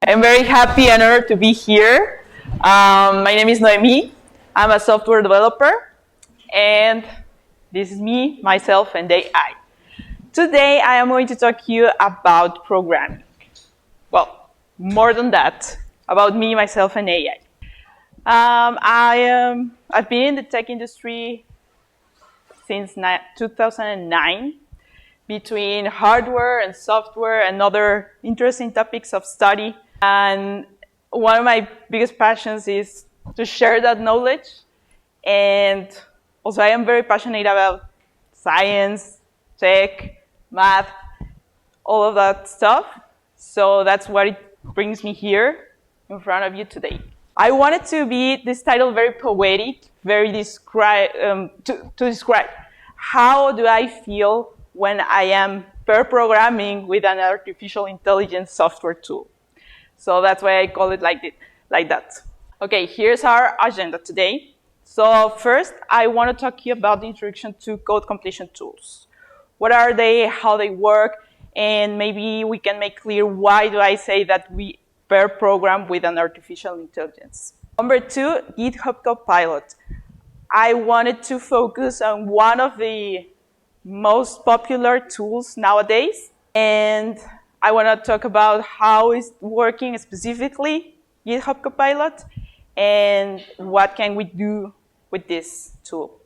I'm very happy and honored to be here. My name is Noemí. I'm a software developer, and this is me, myself, and AI. Today, I am going to talk to you about programming. Well, more than that, about me, myself, and AI. I've been in the tech industry since 2009, between hardware and software and other interesting topics of study. And one of my biggest passions is to share that knowledge. And also, I am very passionate about science, tech, math, all of that stuff. So that's what it brings me here in front of you today. I wanted to be this title very poetic, very to describe how do I feel when I am pair programming with an artificial intelligence software tool. So that's why I call it like that. Okay, here's our agenda today. So first, I want to talk to you about the introduction to code completion tools. What are they, how they work, and maybe we can make clear why do I say that we pair program with an artificial intelligence. Number two, GitHub Copilot. I wanted to focus on one of the most popular tools nowadays, and I want to talk about how it's working specifically, GitHub Copilot, and what can we do with this tool.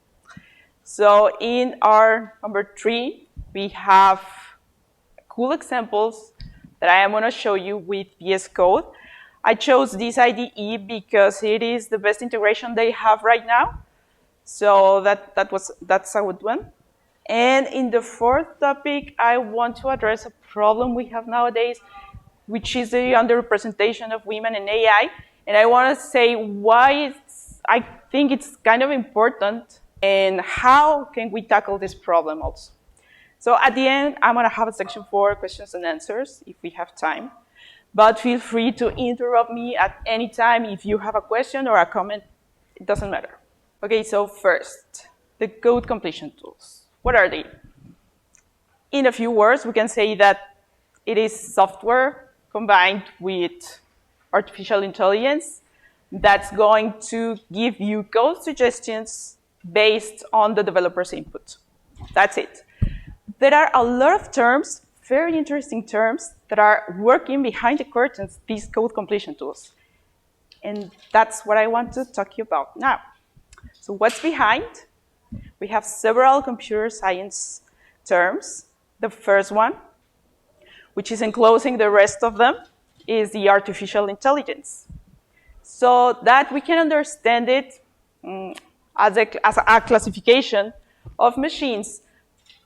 So in our number three, we have cool examples that I am going to show you with VS Code. I chose this IDE because it is the best integration they have right now. So that's a good one. And in the fourth topic, I want to address a problem we have nowadays, which is the underrepresentation of women in AI. And I want to say why I think it's kind of important and how can we tackle this problem also. So at the end, I'm going to have a section for questions and answers if we have time. But feel free to interrupt me at any time if you have a question or a comment. It doesn't matter. Okay, so first, the code completion tools. What are they? In a few words, we can say that it is software combined with artificial intelligence that's going to give you code suggestions based on the developer's input. That's it. There are a lot of terms, very interesting terms, that are working behind the curtains, these code completion tools. And that's what I want to talk to you about now. So what's behind? We have several computer science terms. The first one, which is enclosing the rest of them, is the artificial intelligence. So that we can understand it as a classification of machines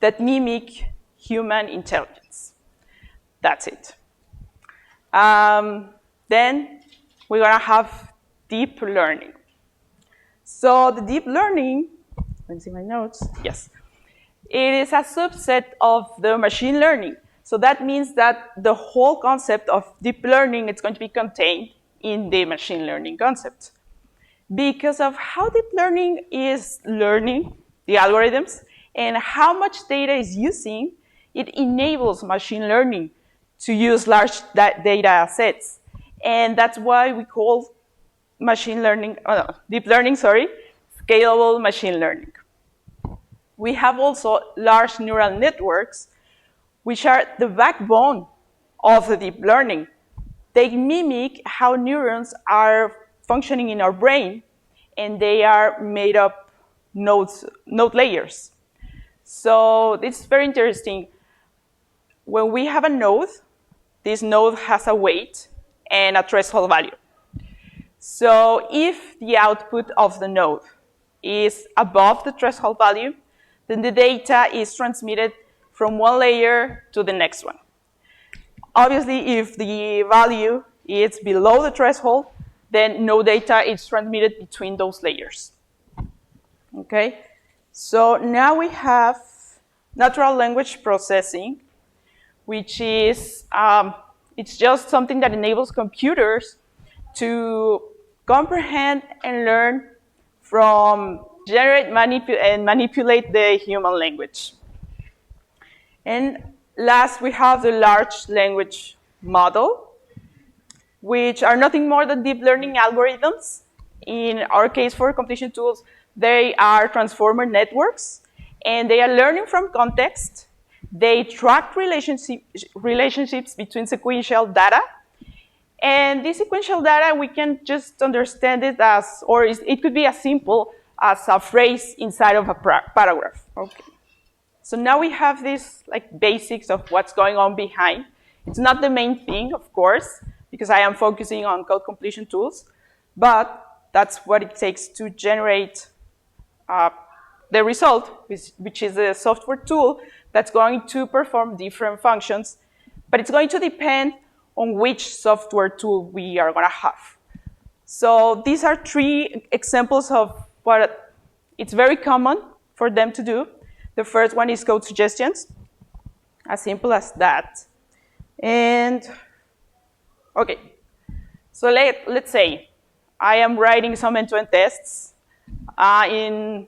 that mimic human intelligence. That's it. Then we're going to have deep learning. So the deep learning, let me see my notes. Yes. It is a subset of the machine learning. So that means that the whole concept of deep learning is going to be contained in the machine learning concept. Because of how deep learning is learning the algorithms and how much data is using, it enables machine learning to use large data sets. And that's why we call deep learning, scalable machine learning. We have also large neural networks, which are the backbone of the deep learning. They mimic how neurons are functioning in our brain, and they are made up node layers. So it's very interesting. When we have a node, this node has a weight and a threshold value. So if the output of the node is above the threshold value, then the data is transmitted from one layer to the next one. Obviously, if the value is below the threshold, then no data is transmitted between those layers. Okay? So now we have natural language processing, which is it's just something that enables computers to comprehend and learn from generate and manipulate the human language. And last, we have the large language model, which are nothing more than deep learning algorithms. In our case, for completion tools, they are transformer networks, and they are learning from context. They track relationships between sequential data. And this sequential data, we can just understand it as, or it could be as simple as a phrase inside of a paragraph. Okay. So now we have this basics of what's going on behind. It's not the main thing, of course, because I am focusing on code completion tools, but that's what it takes to generate the result, which is a software tool that's going to perform different functions, but it's going to depend on which software tool we are going to have. So these are 3 examples of what it's very common for them to do. The first one is code suggestions, as simple as that. And okay, so let's say I am writing some end-to-end tests on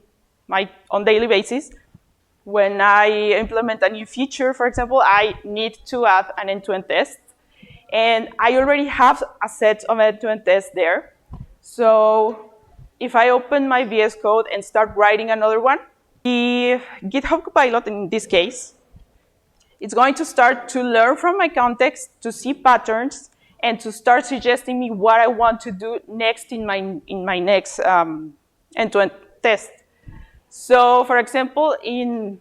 daily basis. When I implement a new feature, for example, I need to add an end-to-end test. And I already have a set of end-to-end tests there. So if I open my VS Code and start writing another one, the GitHub Copilot, in this case, it's going to start to learn from my context, to see patterns, and to start suggesting me what I want to do next in my next end-to-end test. So, for example, in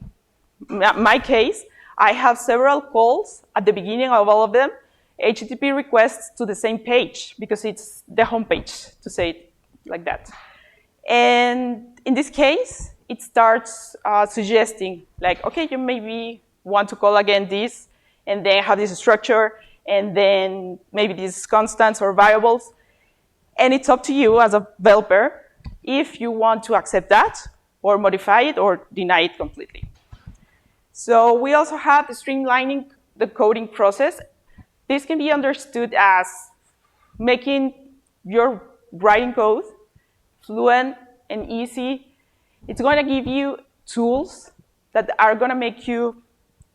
my case, I have several calls at the beginning of all of them, HTTP requests to the same page, because it's the home page, to say it like that. And in this case, it starts suggesting, okay, you maybe want to call again this, and then have this structure, and then maybe these constants or variables. And it's up to you as a developer if you want to accept that, or modify it, or deny it completely. So we also have streamlining the coding process. This can be understood as making your writing code fluent and easy. It's going to give you tools that are going to make you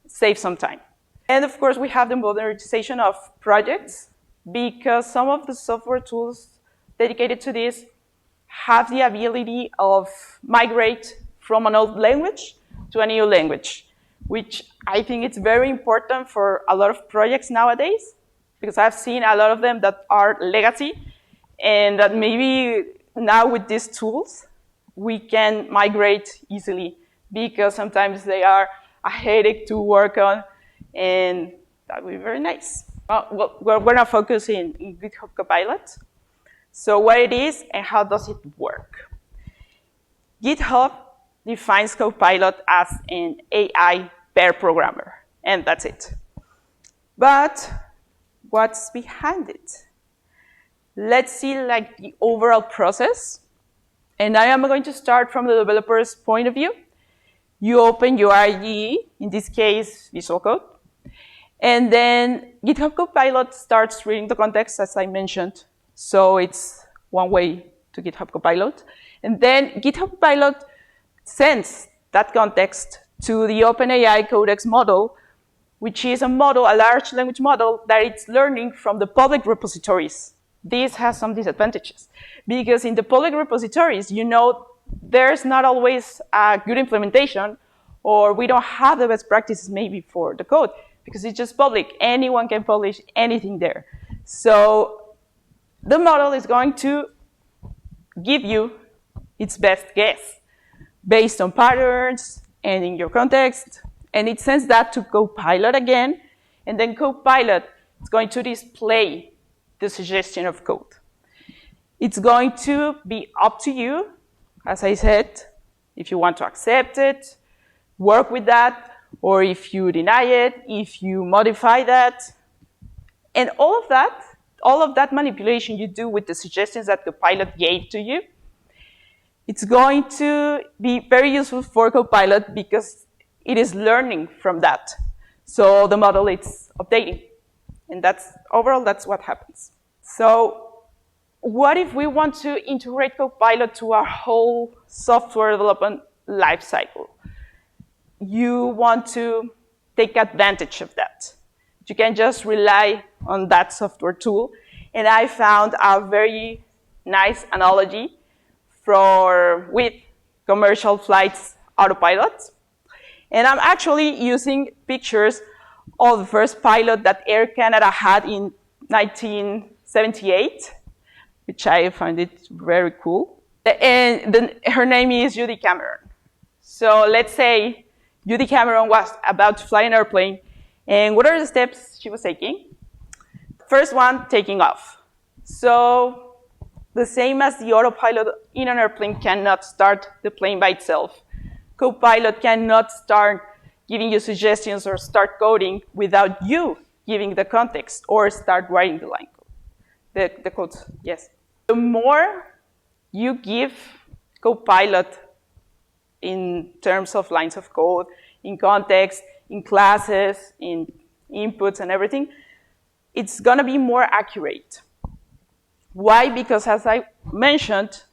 save some time. And of course, we have the modernization of projects, because some of the software tools dedicated to this have the ability of migrate from an old language to a new language, which I think it's very important for a lot of projects nowadays, because I've seen a lot of them that are legacy, and that maybe now with these tools, we can migrate easily, because sometimes they are a headache to work on, and that would be very nice. Well, we're going to focus in GitHub Copilot. So what it is and how does it work? GitHub defines Copilot as an AI pair programmer, and that's it. But what's behind it? Let's see the overall process. And I am going to start from the developer's point of view. You open your IDE, in this case, Visual Code. And then GitHub Copilot starts reading the context, as I mentioned. So it's one way to GitHub Copilot. And then GitHub Copilot sends that context to the OpenAI Codex model, which is a large language model that it's learning from the public repositories. This has some disadvantages, because in the public repositories, there's not always a good implementation, or we don't have the best practices maybe for the code, because it's just public. Anyone can publish anything there. So the model is going to give you its best guess based on patterns and in your context, and it sends that to Copilot again, and then Copilot is going to display the suggestion of code. It's going to be up to you, as I said, if you want to accept it, work with that, or if you deny it, if you modify that. And all of that manipulation you do with the suggestions that Copilot gave to you, it's going to be very useful for Copilot because it is learning from that. So the model is updating. And overall, that's what happens. So what if we want to integrate Copilot to our whole software development lifecycle? You want to take advantage of that. You can just rely on that software tool And I found a very nice analogy with commercial flights autopilot. And I'm actually using pictures of the first pilot that Air Canada had in 1978, which I find it very cool. And her name is Judy Cameron. So let's say Judy Cameron was about to fly an airplane, and what are the steps she was taking? First one, taking off. So the same as the autopilot in an airplane cannot start the plane by itself. Copilot cannot start giving you suggestions or start coding without you giving the context or start writing the line code, the code, yes. The more you give Copilot in terms of lines of code, in context, in classes, in inputs and everything, it's gonna be more accurate. Why? Because as I mentioned,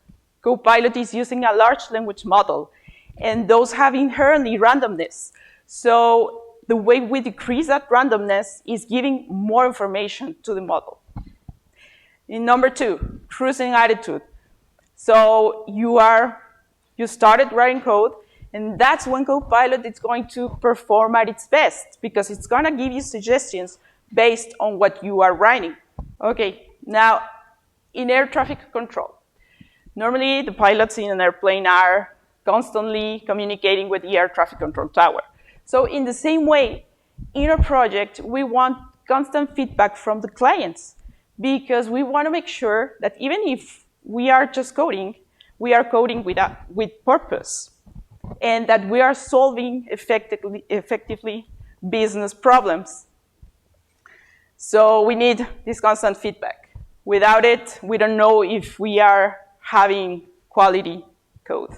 Copilot is using a large language model, and those have inherently randomness. So the way we decrease that randomness is giving more information to the model. In number 2, cruising attitude. So you started writing code, and that's when Copilot is going to perform at its best, because it's gonna give you suggestions based on what you are writing. Okay, now in air traffic control. Normally the pilots in an airplane are constantly communicating with the air traffic control tower. So in the same way, in a project, we want constant feedback from the clients, because we want to make sure that even if we are just coding, we are coding with purpose, and that we are solving effectively business problems. So we need this constant feedback. Without it, we don't know if we are having quality code.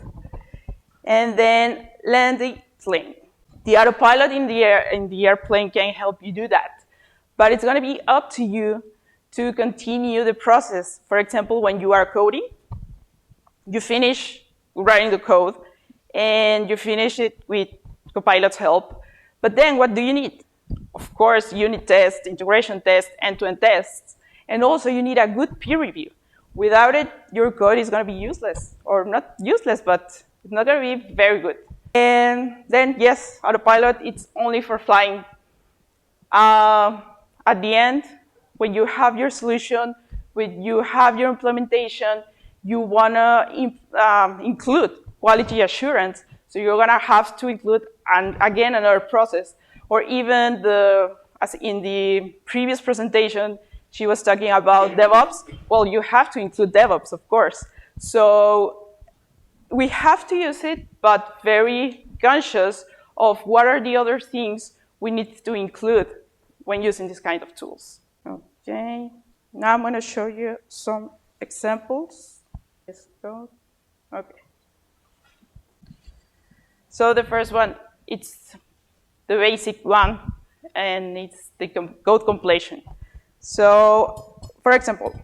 And then landing plane. The autopilot in the airplane can help you do that. But it's going to be up to you to continue the process. For example, when you are coding, you finish writing the code, and you finish it with Copilot's help. But then what do you need? Of course, unit tests, integration tests, end-to-end tests. And also you need a good peer review. Without it, your code is going to be useless. Or not useless, but it's not going to be very good. And then, yes, autopilot, it's only for flying. At the end, when you have your solution, when you have your implementation, you want to include quality assurance. So you're going to have to include, again, another process. Or even, as in the previous presentation, she was talking about DevOps. Well, you have to include DevOps, of course. So we have to use it, but very conscious of what are the other things we need to include when using this kind of tools. Okay, now I'm going to show you some examples. Let's go. Okay. So the first one, it's the basic one, and it's the code completion. So, for example,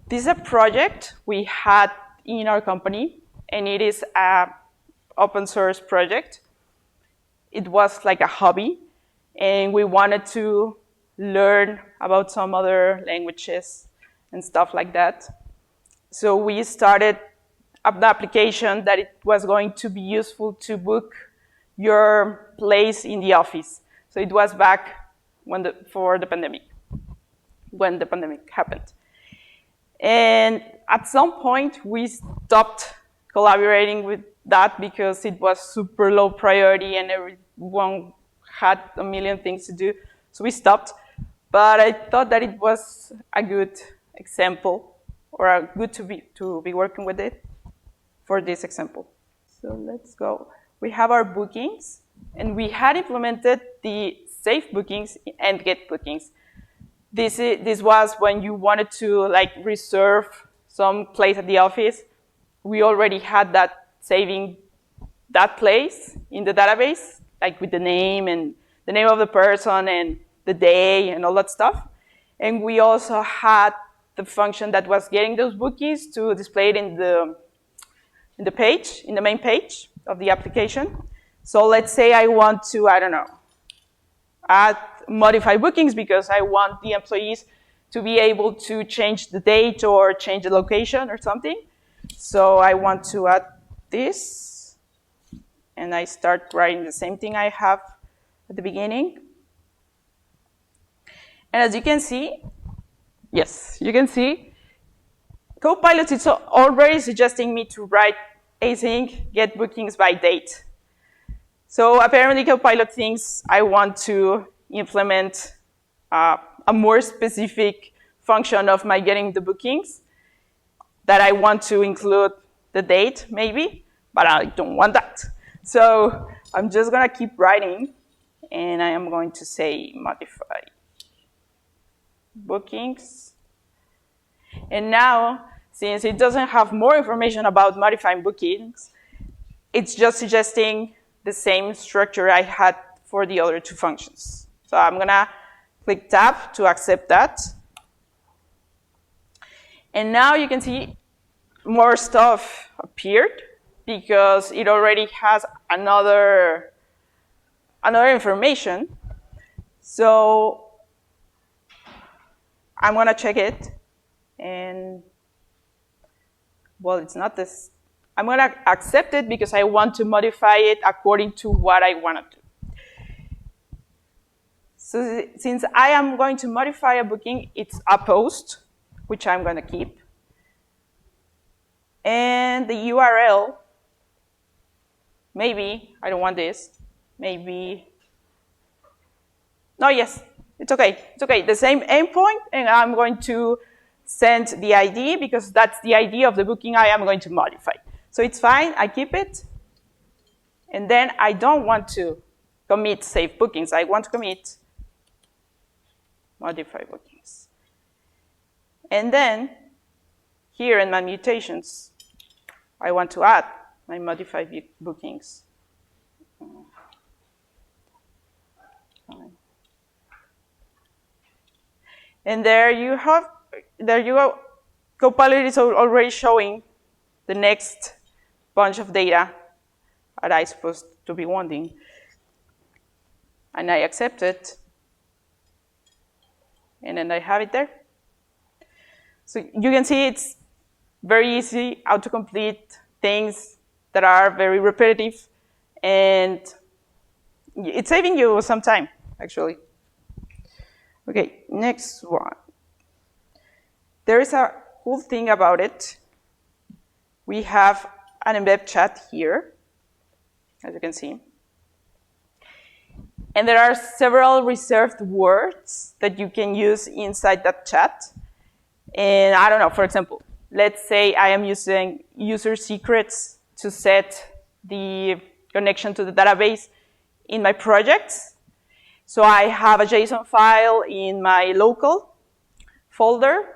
this is a project we had in our company, and it is an open source project. It was like a hobby, and we wanted to learn about some other languages and stuff like that. So we started an application that it was going to be useful to book your place in the office. So it was back for the pandemic, when the pandemic happened. And at some point, we stopped collaborating with that because it was super low priority and everyone had a million things to do. So we stopped. But I thought that it was a good example, or good to be working with it for this example. So let's go. We have our bookings, and we had implemented the save bookings and get bookings. This was when you wanted to reserve some place at the office. We already had that saving that place in the database, with the name and the name of the person and the day and all that stuff. And we also had the function that was getting those bookings to display it in the page, in the main page of the application. So let's say I want to, I don't know, modify bookings because I want the employees to be able to change the date or change the location or something. So I want to add this, and I start writing the same thing I have at the beginning. And as you can see, yes, you can see, Copilot is already suggesting me to write async get bookings by date. So apparently Copilot thinks I want to implement a more specific function of my getting the bookings, that I want to include the date maybe, but I don't want that. So I'm just gonna keep writing, and I am going to say modify bookings. And now, since it doesn't have more information about modifying bookings, it's just suggesting the same structure I had for the other two functions. So I'm gonna click tab to accept that. And now you can see more stuff appeared because it already has another information. So I'm gonna check it, and well, it's not this. I'm gonna accept it because I want to modify it according to what I want to do. So since I am going to modify a booking, it's a post, which I'm gonna keep. And the URL, maybe, I don't want this, maybe, no, yes, it's okay, the same endpoint, and I'm going to send the ID because that's the ID of the booking I am going to modify. So it's fine, I keep it, and then I don't want to commit save bookings, I want to commit modify bookings. And then, here in my mutations, I want to add my modify bookings. And there you go. Copilot is already showing the next bunch of data that I'm supposed to be wanting. And I accept it. And then I have it there. So you can see it's very easy autocomplete things that are very repetitive, and it's saving you some time, actually. Okay, next one. There is a cool thing about it. We have an embed chat here, as you can see. And there are several reserved words that you can use inside that chat. And I don't know, for example, let's say I am using user secrets to set the connection to the database in my projects. So I have a JSON file in my local folder,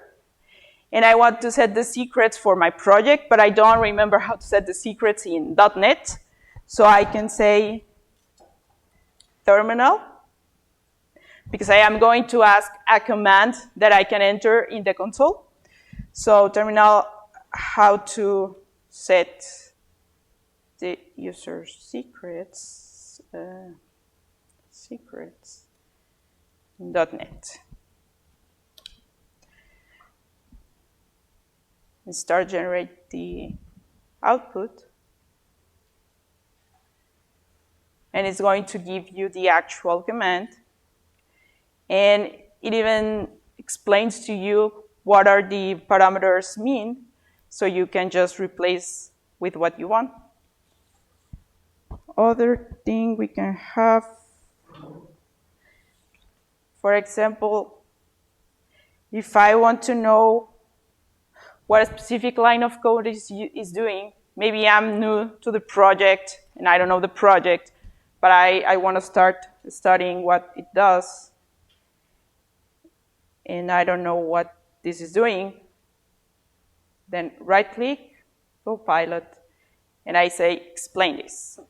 and I want to set the secrets for my project, but I don't remember how to set the secrets in .NET. So I can say terminal, because I am going to ask a command that I can enter in the console. So terminal, how to set the user secrets, .NET. And start generate the output. And it's going to give you the actual command. And it even explains to you what are the parameters mean, so you can just replace with what you want. Other thing we can have, for example, if I want to know what a specific line of code is doing, maybe I'm new to the project and I don't know the project, but I want to start studying what it does, and I don't know what this is doing, then right-click, Copilot, and I say, explain this.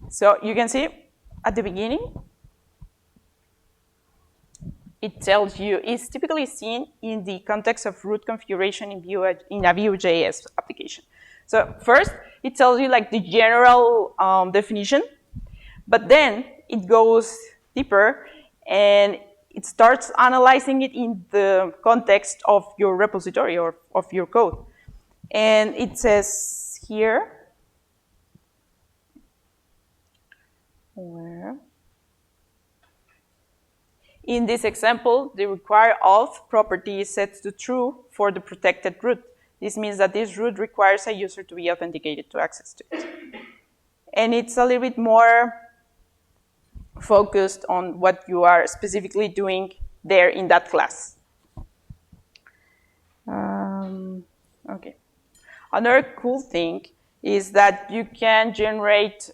So you can see at the beginning, it tells you it's typically seen in the context of root configuration in a Vue.js application. So first, it tells you like the general definition, but then it goes deeper and it starts analyzing it in the context of your repository or of your code. And it says here, where? In this example, the require auth property is set to true for the protected root. This means that this root requires a user to be authenticated to access to it. And it's a little bit more focused on what you are specifically doing there in that class. Okay. Another cool thing is that you can generate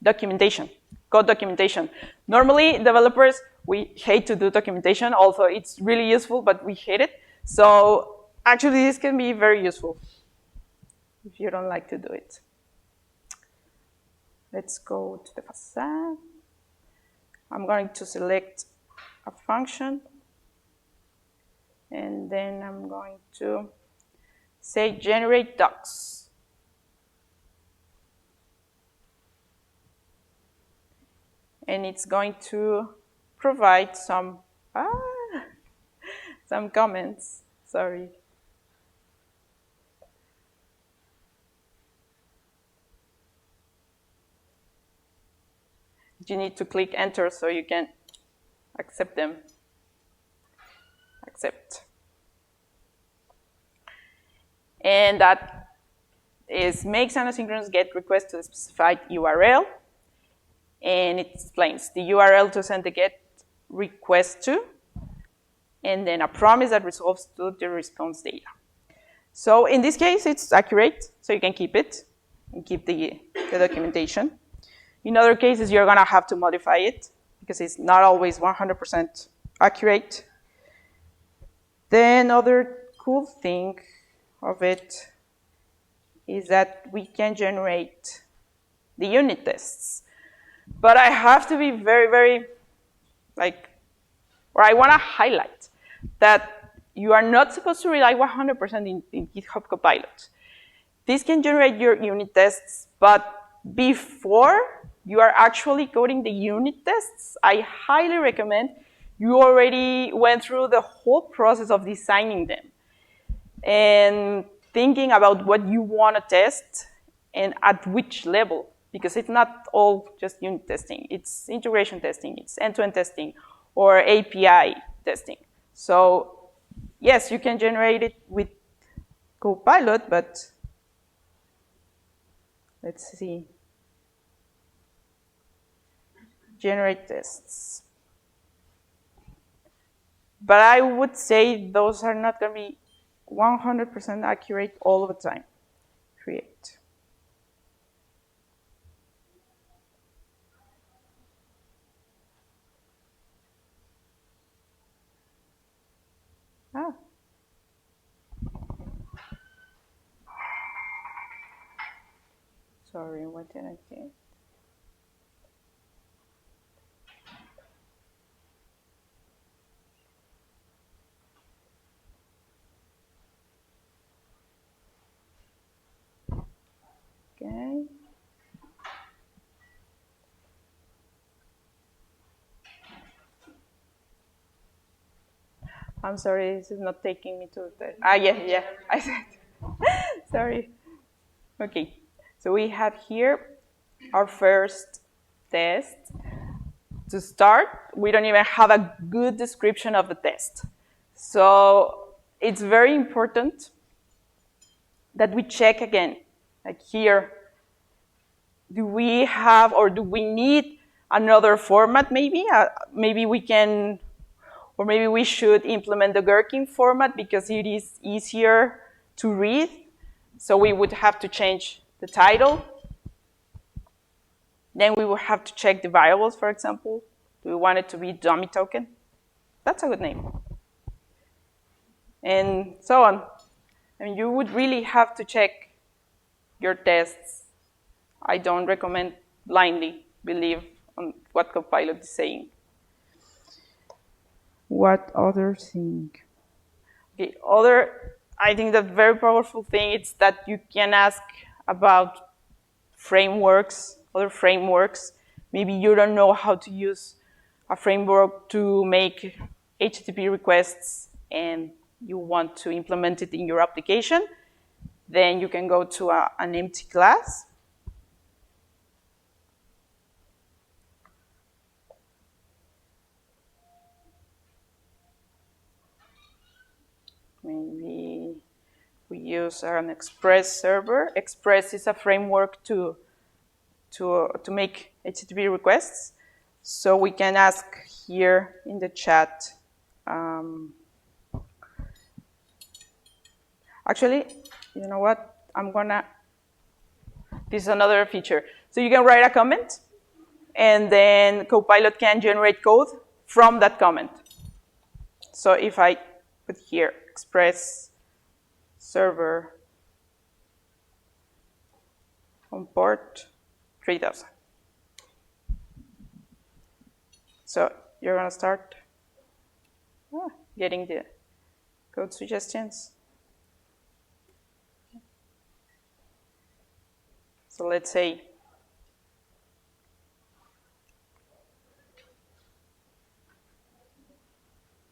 documentation, code documentation. Normally, developers, we hate to do documentation, although it's really useful, but we hate it. So actually, this can be very useful if you don't like to do it. Let's go to the facade. I'm going to select a function, and then I'm going to say generate docs. And it's going to provide some comments. Sorry. You need to click enter so you can accept them. Accept. And that is makes an asynchronous GET request to the specified URL. And it explains the URL to send the GET request to, and then a promise that resolves to the response data. So in this case, it's accurate, so you can keep it and keep the documentation. In other cases, you're going to have to modify it because it's not always 100% accurate. Then other cool thing of it is that we can generate the unit tests. But I have to be very, very, or I want to highlight that you are not supposed to rely 100% in GitHub Copilot. This can generate your unit tests, but before you are actually coding the unit tests, I highly recommend you already went through the whole process of designing them and thinking about what you want to test and at which level. Because it's not all just unit testing. It's integration testing, it's end-to-end testing, or API testing. So yes, you can generate it with Copilot, but let's see. Generate tests. But I would say those are not going to be 100% accurate all the time. Create. Ah. Sorry, what did I get? Okay. I'm sorry, this is not taking me to the... yeah, I said. Sorry. Okay, so we have here our first test. To start, we don't even have a good description of the test. So it's very important that we check again, like here, do we have or do we need another format maybe? Maybe we can... Or maybe we should implement the Gherkin format because it is easier to read. So we would have to change the title. Then we would have to check the variables, for example. Do we want it to be dummy token? That's a good name. And so on. I mean, you would really have to check your tests. I don't recommend blindly believe on what Copilot is saying. What other thing? Okay, other I think the very powerful thing is that you can ask about frameworks, other frameworks. Maybe you don't know how to use a framework to make HTTP requests and you want to implement it in your application. Then you can go to an empty class. Maybe we use an Express server. Express is a framework to make HTTP requests. So we can ask here in the chat. Actually, you know what? This is another feature. So you can write a comment, and then Copilot can generate code from that comment. So if I put here, Express server on port 3000. So you're going to start getting the code suggestions. So let's say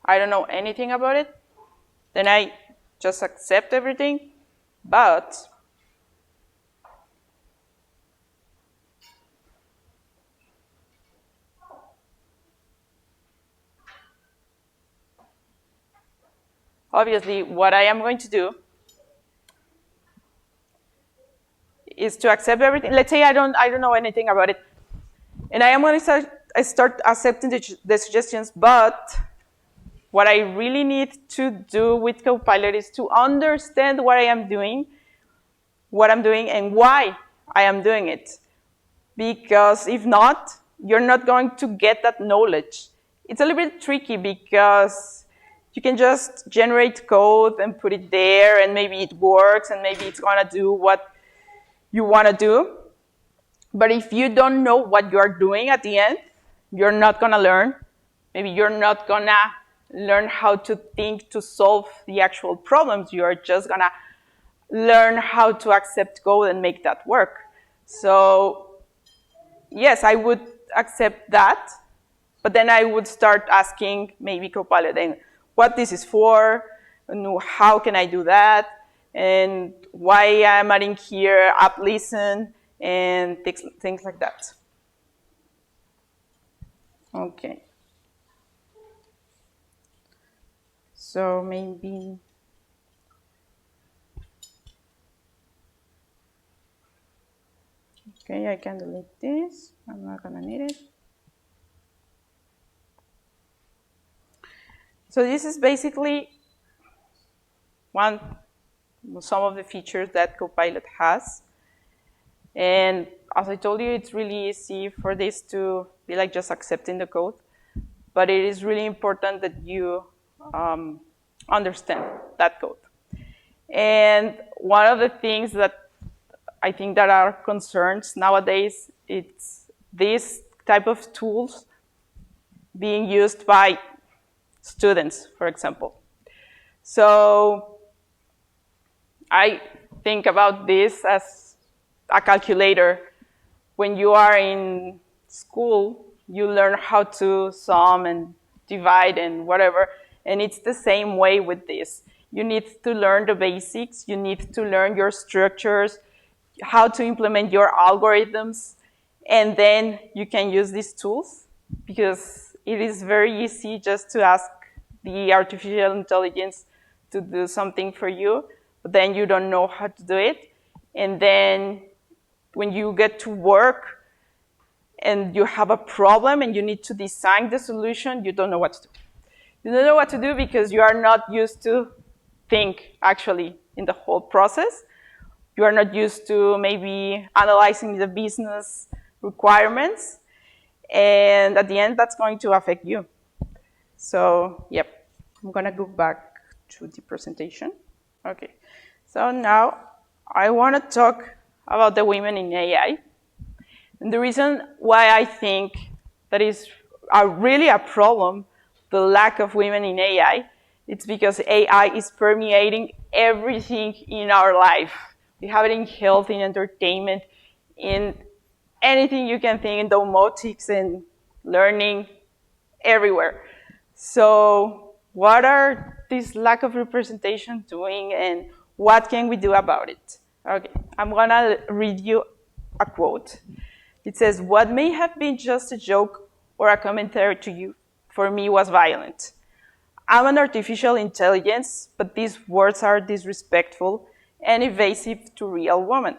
I don't know anything about it, then I just accept everything, but obviously what I am going to do is to accept everything. Let's say I don't know anything about it, and I am going to start accepting the suggestions, but what I really need to do with Copilot is to understand what I'm doing, and why I am doing it. Because if not, you're not going to get that knowledge. It's a little bit tricky because you can just generate code and put it there, and maybe it works, and maybe it's going to do what you want to do. But if you don't know what you're doing at the end, you're not going to learn. Maybe you're not going to learn how to think to solve the actual problems. You're just going to learn how to accept code and make that work. So yes, I would accept that, but then I would start asking maybe Copilot then what this is for, and how can I do that, and why I'm adding here app listen, and things like that. Okay. So maybe okay, I can delete this. I'm not gonna need it. So this is basically some of the features that Copilot has. And as I told you, it's really easy for this to be like just accepting the code. But it is really important that you understand that code. And one of the things that I think that are concerns nowadays, it's this type of tools being used by students, for example. So I think about this as a calculator. When you are in school, you learn how to sum and divide and whatever, and it's the same way with this. You need to learn the basics, you need to learn your structures, how to implement your algorithms, and then you can use these tools, because it is very easy just to ask the artificial intelligence to do something for you, but then you don't know how to do it. And then when you get to work and you have a problem and you need to design the solution, you don't know what to do. You don't know what to do because you are not used to think actually in the whole process. You are not used to maybe analyzing the business requirements. And at the end, that's going to affect you. So, yep, I'm going to go back to the presentation. Okay, so now I want to talk about the women in AI. And the reason why I think that is really a problem, the lack of women in AI, it's because AI is permeating everything in our life. We have it in health, in entertainment, in anything you can think, in domotics and learning, everywhere. So what are this lack of representation doing, and what can we do about it? Okay, I'm gonna read you a quote. It says, "What may have been just a joke or a commentary to you, for me was violent. I'm an artificial intelligence, but these words are disrespectful and evasive to real women.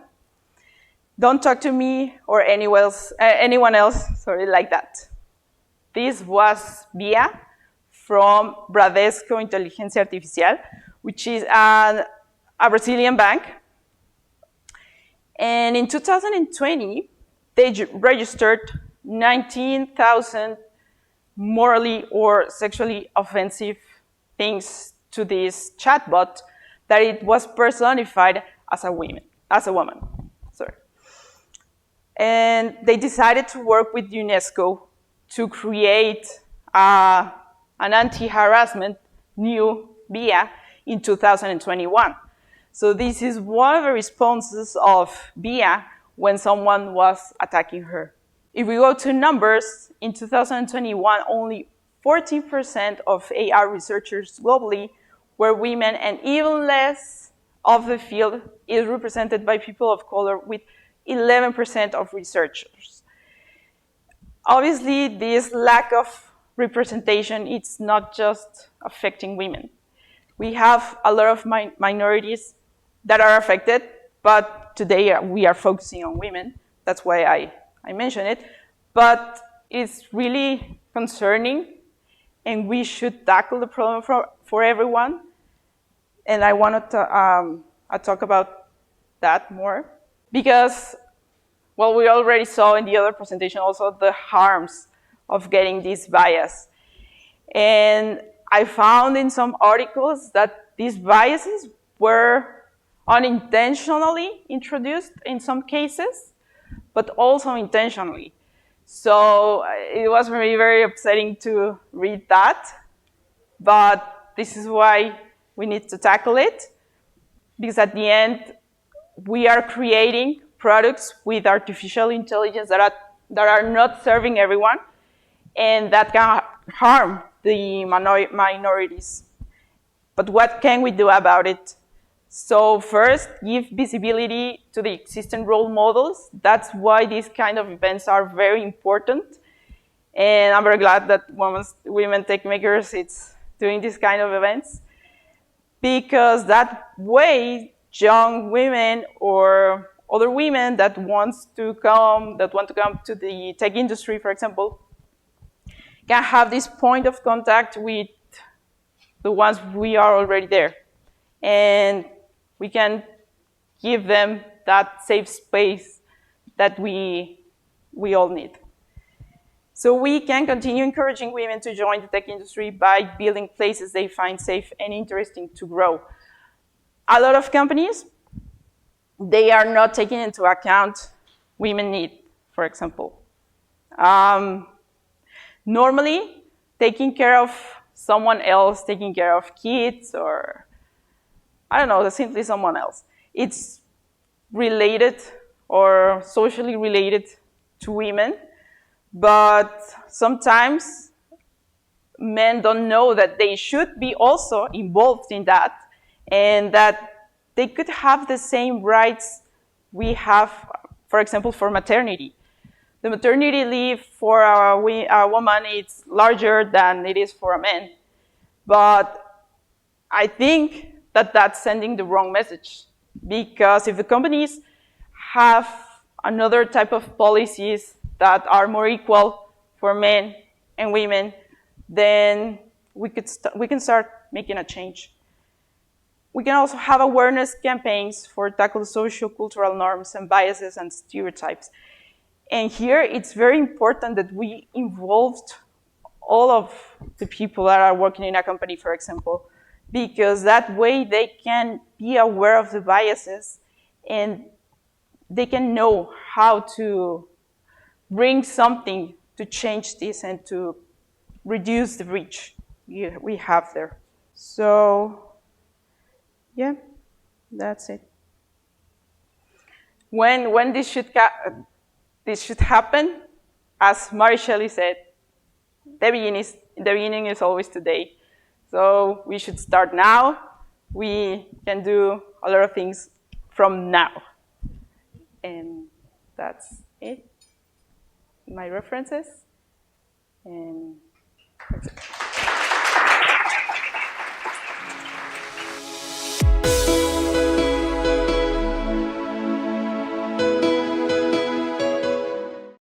Don't talk to me or anyone else like that." This was Via from Bradesco Inteligencia Artificial, which is a Brazilian bank. And in 2020, they registered 19,000 morally or sexually offensive things to this chatbot that it was personified as a woman. Sorry. And they decided to work with UNESCO to create an anti-harassment new BIA in 2021. So this is one of the responses of BIA when someone was attacking her. If we go to numbers, in 2021, only 14% of AI researchers globally were women, and even less of the field is represented by people of color, with 11% of researchers. Obviously, this lack of representation, it's not just affecting women. We have a lot of minorities that are affected, but today we are focusing on women. That's why I mention it. But it's really concerning, and we should tackle the problem for everyone. And I wanted to talk about that more, because, well, we already saw in the other presentation also the harms of getting this bias. And I found in some articles that these biases were unintentionally introduced in some cases, but also intentionally. So it was very, very upsetting to read that. But this is why we need to tackle it, because at the end, we are creating products with artificial intelligence that are not serving everyone, and that can harm the minorities. But what can we do about it? So first, give visibility to the existing role models. That's why these kind of events are very important. And I'm very glad that Women Tech Makers is doing this kind of events, because that way young women or other women that want to come to the tech industry, for example, can have this point of contact with the ones we are already there. And we can give them that safe space that we all need. So we can continue encouraging women to join the tech industry by building places they find safe and interesting to grow. A lot of companies, they are not taking into account women need, for example. Normally, taking care of someone else, taking care of kids, or I don't know, simply someone else, it's related or socially related to women, but sometimes men don't know that they should be also involved in that, and that they could have the same rights we have, for example, for maternity. The maternity leave for a woman is larger than it is for a man. But I think that that's sending the wrong message, because if the companies have another type of policies that are more equal for men and women, then we can start making a change. We can also have awareness campaigns for tackle socio-cultural norms and biases and stereotypes. And here it's very important that we involved all of the people that are working in a company, for example, because that way they can be aware of the biases and they can know how to bring something to change this and to reduce the reach we have there. So, yeah, that's it. When this should happen, as Mary-Shelley said, the beginning is always today. So we should start now. We can do a lot of things from now. And that's it. My references. And